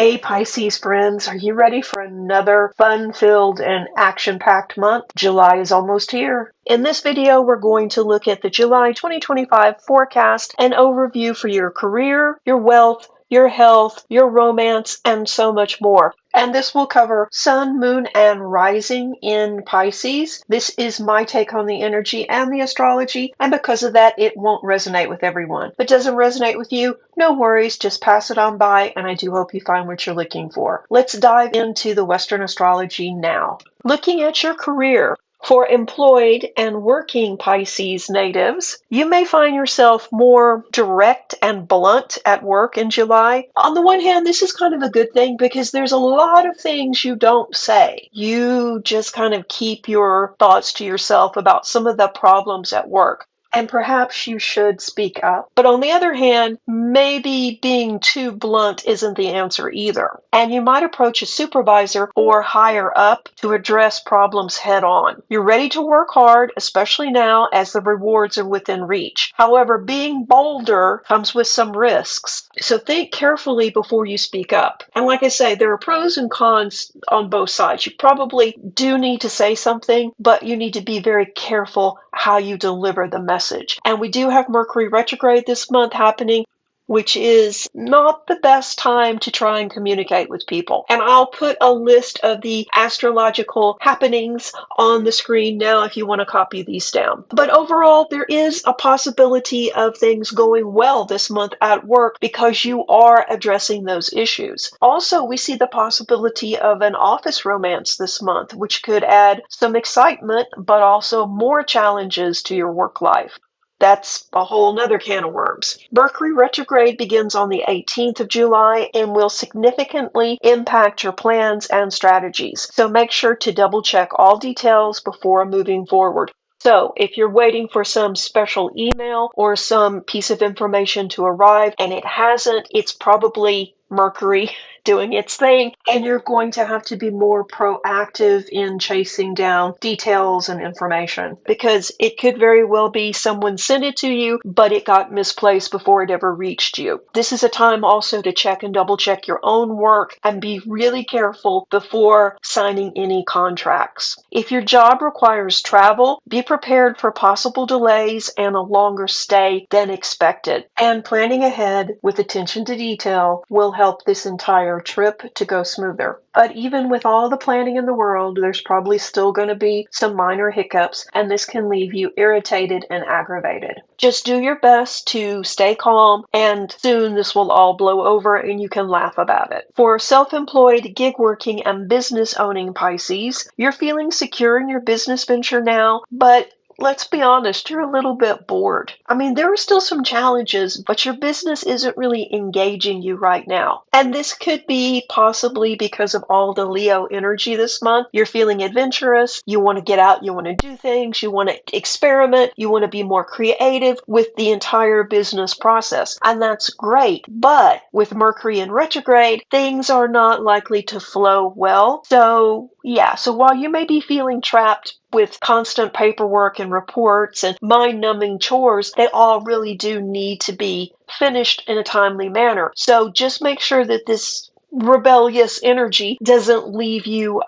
Hey Pisces friends, are you ready for another fun-filled and action-packed month? July is almost here. In this video, we're going to look at the July 2025 forecast and overview for your career, your wealth, your health, your romance, and so much more. And this will cover Sun, Moon, and Rising in Pisces. This is my take on the energy and the astrology, and because of that, it won't resonate with everyone. If it doesn't resonate with you, no worries, just pass it on by, and I do hope you find what you're looking for. Let's dive into the Western astrology now. Looking at your career, for employed and working Pisces natives, you may find yourself more direct and blunt at work in July. On the one hand, this is kind of a good thing because there's a lot of things you don't say. You just kind of keep your thoughts to yourself about some of the problems at work. And perhaps you should speak up. But on the other hand, maybe being too blunt isn't the answer either. And you might approach a supervisor or higher up to address problems head on. You're ready to work hard, especially now as the rewards are within reach. However, being bolder comes with some risks. So think carefully before you speak up. And like I say, there are pros and cons on both sides. You probably do need to say something, but you need to be very careful how you deliver the message. And we do have Mercury retrograde this month happening, which is not the best time to try and communicate with people. And I'll put a list of the astrological happenings on the screen now if you want to copy these down. But overall, there is a possibility of things going well this month at work because you are addressing those issues. Also, we see the possibility of an office romance this month, which could add some excitement, but also more challenges to your work life. That's a whole nother can of worms. Mercury retrograde begins on the 18th of July and will significantly impact your plans and strategies. So make sure to double check all details before moving forward. So if you're waiting for some special email or some piece of information to arrive and it hasn't, it's probably Mercury doing its thing, and you're going to have to be more proactive in chasing down details and information because it could very well be someone sent it to you, but it got misplaced before it ever reached you. This is a time also to check and double check your own work and be really careful before signing any contracts. If your job requires travel, be prepared for possible delays and a longer stay than expected. And planning ahead with attention to detail will help this entire trip to go smoother. But even with all the planning in the world, there's probably still going to be some minor hiccups, and this can leave you irritated and aggravated. Just do your best to stay calm, and soon this will all blow over and you can laugh about it. For self-employed, gig working, and business owning Pisces, you're feeling secure in your business venture now, but let's be honest, you're a little bit bored. I mean, there are still some challenges, but your business isn't really engaging you right now. And this could be possibly because of all the Leo energy this month. You're feeling adventurous, you want to get out, you want to do things, you want to experiment, you want to be more creative with the entire business process. And that's great. But with Mercury in retrograde, things are not likely to flow well. So while you may be feeling trapped with constant paperwork and reports and mind-numbing chores, they all really do need to be finished in a timely manner. So just make sure that this rebellious energy doesn't leave you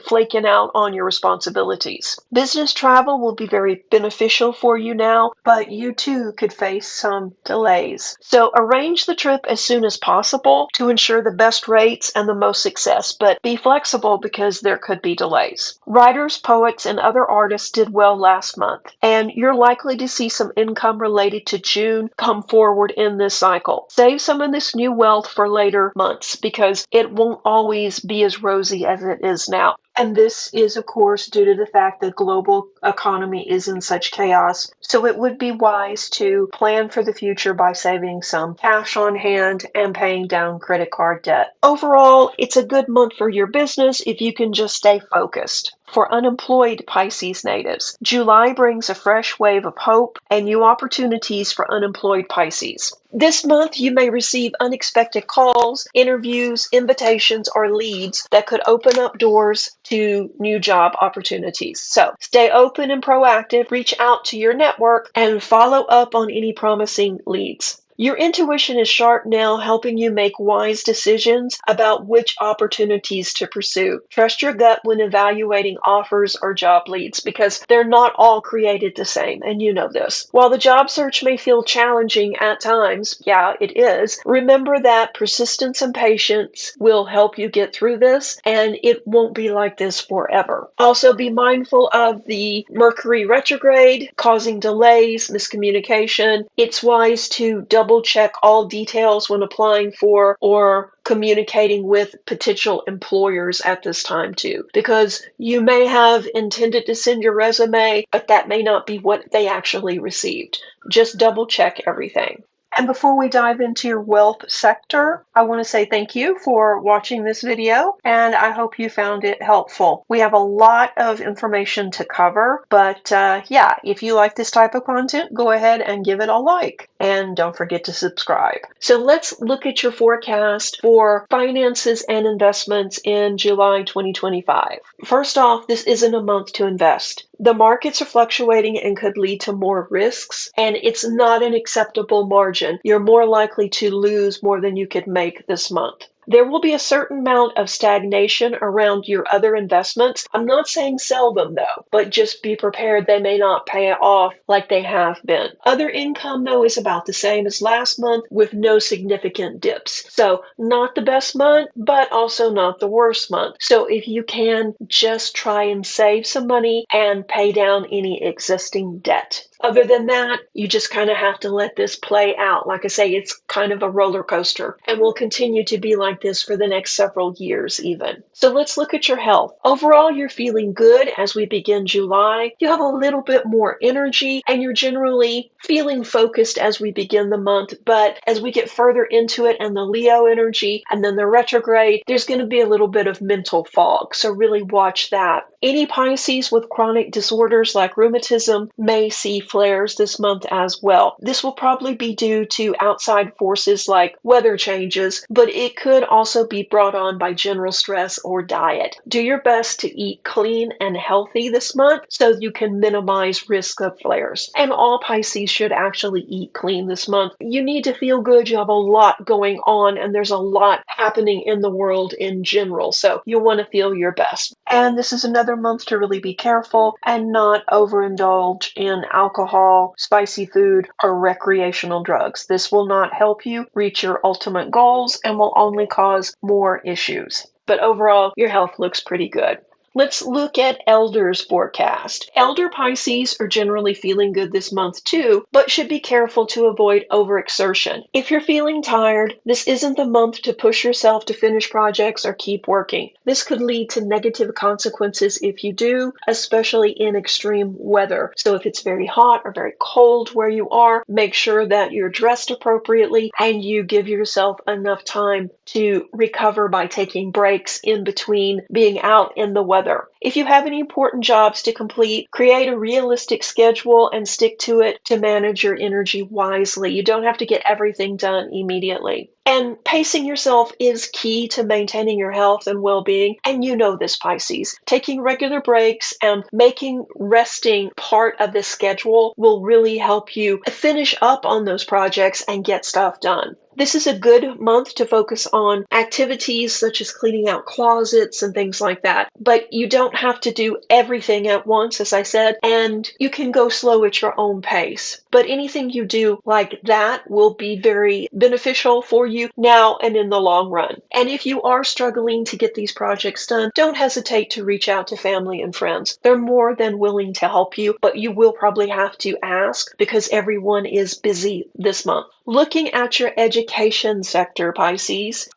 flaking out on your responsibilities. Business travel will be very beneficial for you now, but you too could face some delays. So arrange the trip as soon as possible to ensure the best rates and the most success, but be flexible because there could be delays. Writers, poets, and other artists did well last month, and you're likely to see some income related to June come forward in this cycle. Save some of this new wealth for later months because it won't always be as rosy as it is now. And this is, of course, due to the fact that global economy is in such chaos. So it would be wise to plan for the future by saving some cash on hand and paying down credit card debt. Overall, it's a good month for your business if you can just stay focused. For unemployed Pisces natives, July brings a fresh wave of hope and new opportunities for unemployed Pisces. This month, you may receive unexpected calls, interviews, invitations, or leads that could open up doors to new job opportunities. So stay open and proactive, reach out to your network, and follow up on any promising leads. Your intuition is sharp now, helping you make wise decisions about which opportunities to pursue. Trust your gut when evaluating offers or job leads because they're not all created the same, and you know this. While the job search may feel challenging at times, yeah, it is, remember that persistence and patience will help you get through this, and it won't be like this forever. Also, be mindful of the Mercury retrograde causing delays, miscommunication. It's wise to double check all details when applying for or communicating with potential employers at this time too, because you may have intended to send your resume, but that may not be what they actually received. Just double check everything. And before we dive into your wealth sector, I want to say thank you for watching this video, and I hope you found it helpful. We have a lot of information to cover, but yeah, if you like this type of content, go ahead and give it a like, and don't forget to subscribe. So let's look at your forecast for finances and investments in July 2025. First off, this isn't a month to invest. The markets are fluctuating and could lead to more risks, and it's not an acceptable margin. You're more likely to lose more than you could make this month. There will be a certain amount of stagnation around your other investments. I'm not saying sell them though, but just be prepared they may not pay off like they have been. Other income though is about the same as last month with no significant dips. So not the best month, but also not the worst month. So if you can, just try and save some money and pay down any existing debt. Other than that, you just kind of have to let this play out. Like I say, it's kind of a roller coaster and will continue to be like this for the next several years even. So let's look at your health. Overall, you're feeling good as we begin July. You have a little bit more energy and you're generally feeling focused as we begin the month. But as we get further into it and the Leo energy and then the retrograde, there's going to be a little bit of mental fog. So really watch that. Any Pisces with chronic disorders like rheumatism may see flares this month as well. This will probably be due to outside forces like weather changes, but it could also be brought on by general stress or diet. Do your best to eat clean and healthy this month so you can minimize risk of flares. And all Pisces should actually eat clean this month. You need to feel good. You have a lot going on and there's a lot happening in the world in general. So you want to feel your best. And this is another month to really be careful and not overindulge in alcohol, spicy food, or recreational drugs. This will not help you reach your ultimate goals and will only cause more issues. But overall, your health looks pretty good. Let's look at Elder's forecast. Elder Pisces are generally feeling good this month too, but should be careful to avoid overexertion. If you're feeling tired, this isn't the month to push yourself to finish projects or keep working. This could lead to negative consequences if you do, especially in extreme weather. So if it's very hot or very cold where you are, make sure that you're dressed appropriately and you give yourself enough time to recover by taking breaks in between being out in the weather. If you have any important jobs to complete, create a realistic schedule and stick to it to manage your energy wisely. You don't have to get everything done immediately. And pacing yourself is key to maintaining your health and well-being. And you know this, Pisces. Taking regular breaks and making resting part of the schedule will really help you finish up on those projects and get stuff done. This is a good month to focus on activities such as cleaning out closets and things like that. But you don't have to do everything at once, as I said, and you can go slow at your own pace. But anything you do like that will be very beneficial for you now and in the long run. And if you are struggling to get these projects done, don't hesitate to reach out to family and friends. They're more than willing to help you, but you will probably have to ask because everyone is busy this month. Looking at your education sector, Pisces,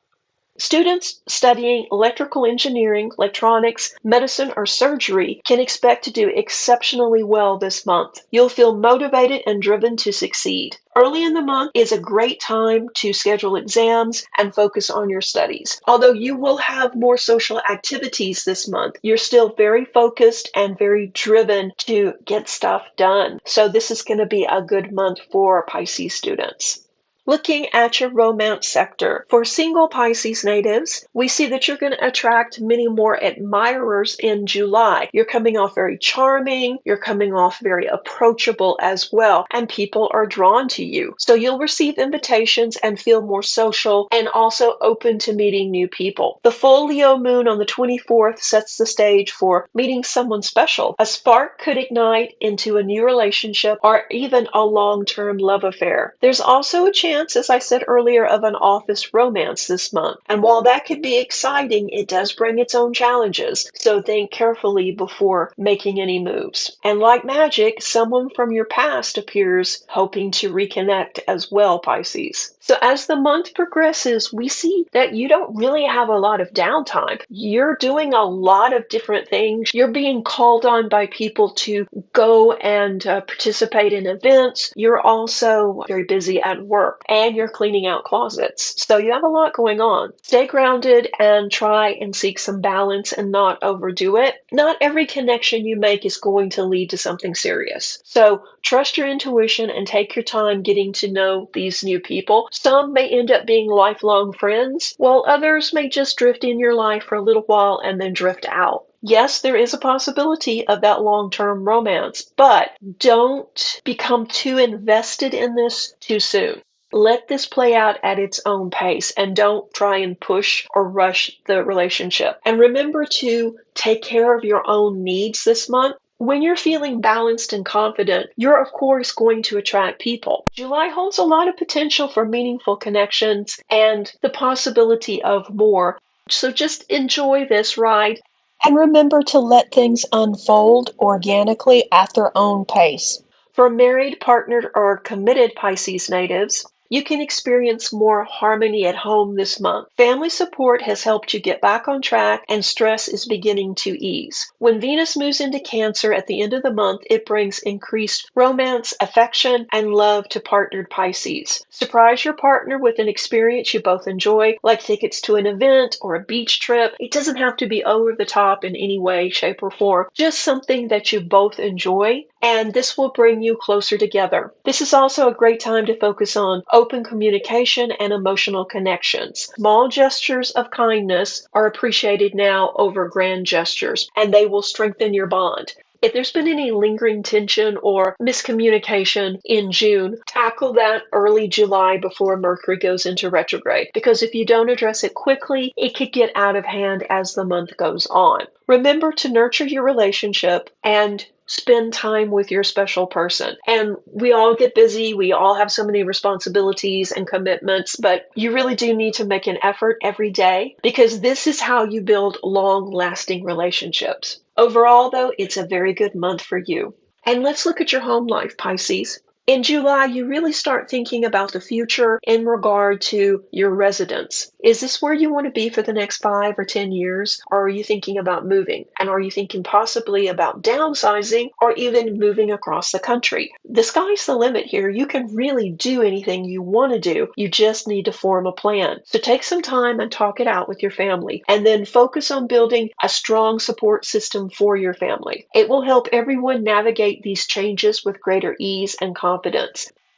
students studying electrical engineering, electronics, medicine, or surgery can expect to do exceptionally well this month. You'll feel motivated and driven to succeed. Early in the month is a great time to schedule exams and focus on your studies. Although you will have more social activities this month, you're still very focused and very driven to get stuff done. So this is going to be a good month for Pisces students. Looking at your romance sector, for single Pisces natives, we see that you're going to attract many more admirers in July. You're coming off very charming, you're coming off very approachable as well, and people are drawn to you. So you'll receive invitations and feel more social and also open to meeting new people. The full Leo moon on the 24th sets the stage for meeting someone special. A spark could ignite into a new relationship or even a long-term love affair. There's also a chance, as I said earlier, of an office romance this month. And while that could be exciting, it does bring its own challenges. So think carefully before making any moves. And like magic, someone from your past appears hoping to reconnect as well, Pisces. So as the month progresses, we see that you don't really have a lot of downtime. You're doing a lot of different things. You're being called on by people to go and participate in events. You're also very busy at work and you're cleaning out closets. So you have a lot going on. Stay grounded and try and seek some balance and not overdo it. Not every connection you make is going to lead to something serious. So trust your intuition and take your time getting to know these new people. Some may end up being lifelong friends, while others may just drift in your life for a little while and then drift out. Yes, there is a possibility of that long-term romance, but don't become too invested in this too soon. Let this play out at its own pace and don't try and push or rush the relationship. And remember to take care of your own needs this month. When you're feeling balanced and confident, you're of course going to attract people. July holds a lot of potential for meaningful connections and the possibility of more. So just enjoy this ride. And remember to let things unfold organically at their own pace. For married, partnered, or committed Pisces natives, you can experience more harmony at home this month. Family support has helped you get back on track and stress is beginning to ease. When Venus moves into Cancer at the end of the month, it brings increased romance, affection, and love to partnered Pisces. Surprise your partner with an experience you both enjoy, like tickets to an event or a beach trip. It doesn't have to be over the top in any way, shape, or form. Just something that you both enjoy, and this will bring you closer together. This is also a great time to focus on open communication and emotional connections. Small gestures of kindness are appreciated now over grand gestures, and they will strengthen your bond. If there's been any lingering tension or miscommunication in June, tackle that early July before Mercury goes into retrograde, because if you don't address it quickly, it could get out of hand as the month goes on. Remember to nurture your relationship and spend time with your special person. And we all get busy. We all have so many responsibilities and commitments, but you really do need to make an effort every day because this is how you build long-lasting relationships. Overall, though, it's a very good month for you. And let's look at your home life, Pisces. In July, you really start thinking about the future in regard to your residence. Is this where you want to be for the next 5 or 10 years? Or are you thinking about moving? And are you thinking possibly about downsizing or even moving across the country? The sky's the limit here. You can really do anything you want to do. You just need to form a plan. So take some time and talk it out with your family, and then focus on building a strong support system for your family. It will help everyone navigate these changes with greater ease and confidence.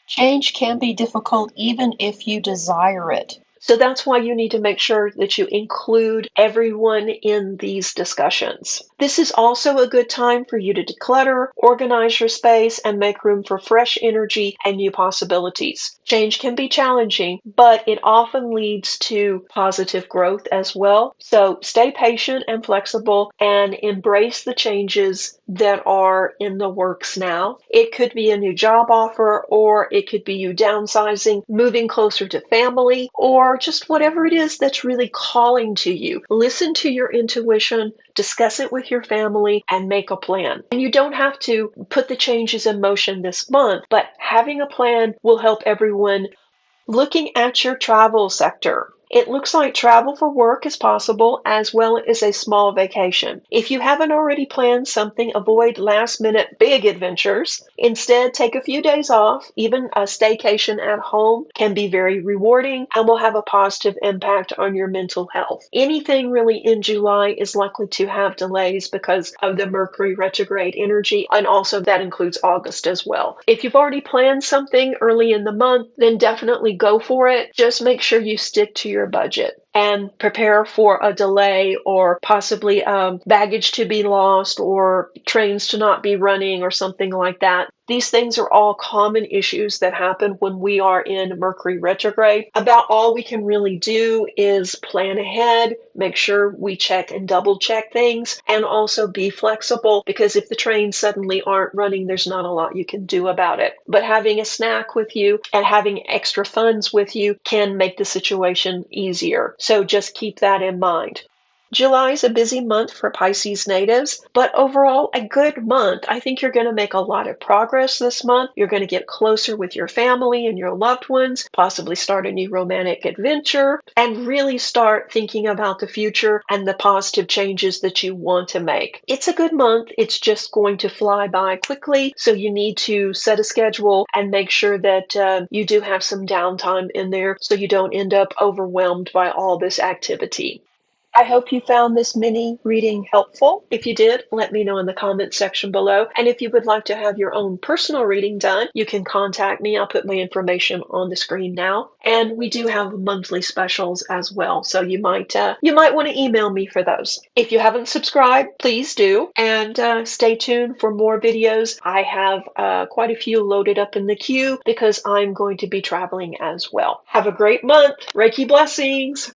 Change can be difficult even if you desire it. So that's why you need to make sure that you include everyone in these discussions. This is also a good time for you to declutter, organize your space, and make room for fresh energy and new possibilities. Change can be challenging, but it often leads to positive growth as well. So stay patient and flexible and embrace the changes that are in the works now. It could be a new job offer, or it could be you downsizing, moving closer to family, or just whatever it is that's really calling to you. Listen to your intuition, discuss it with your family, and make a plan. And you don't have to put the changes in motion this month, but having a plan will help everyone. Looking at your travel sector. It looks like travel for work is possible, as well as a small vacation. If you haven't already planned something, avoid last-minute big adventures. Instead, take a few days off. Even a staycation at home can be very rewarding and will have a positive impact on your mental health. Anything really in July is likely to have delays because of the Mercury retrograde energy, and also that includes August as well. If you've already planned something early in the month, then definitely go for it. Just make sure you stick to your budget and prepare for a delay or possibly baggage to be lost or trains to not be running or something like that. These things are all common issues that happen when we are in Mercury retrograde. About all we can really do is plan ahead, make sure we check and double check things, and also be flexible, because if the trains suddenly aren't running, there's not a lot you can do about it. But having a snack with you and having extra funds with you can make the situation easier. So just keep that in mind. July is a busy month for Pisces natives, but overall a good month. I think you're going to make a lot of progress this month. You're going to get closer with your family and your loved ones, possibly start a new romantic adventure, and really start thinking about the future and the positive changes that you want to make. It's a good month. It's just going to fly by quickly, so you need to set a schedule and make sure that you do have some downtime in there so you don't end up overwhelmed by all this activity. I hope you found this mini reading helpful. If you did, let me know in the comments section below. And if you would like to have your own personal reading done, you can contact me. I'll put my information on the screen now. And we do have monthly specials as well, so you might want to email me for those. If you haven't subscribed, please do, and stay tuned for more videos. I have quite a few loaded up in the queue because I'm going to be traveling as well. Have a great month. Reiki blessings.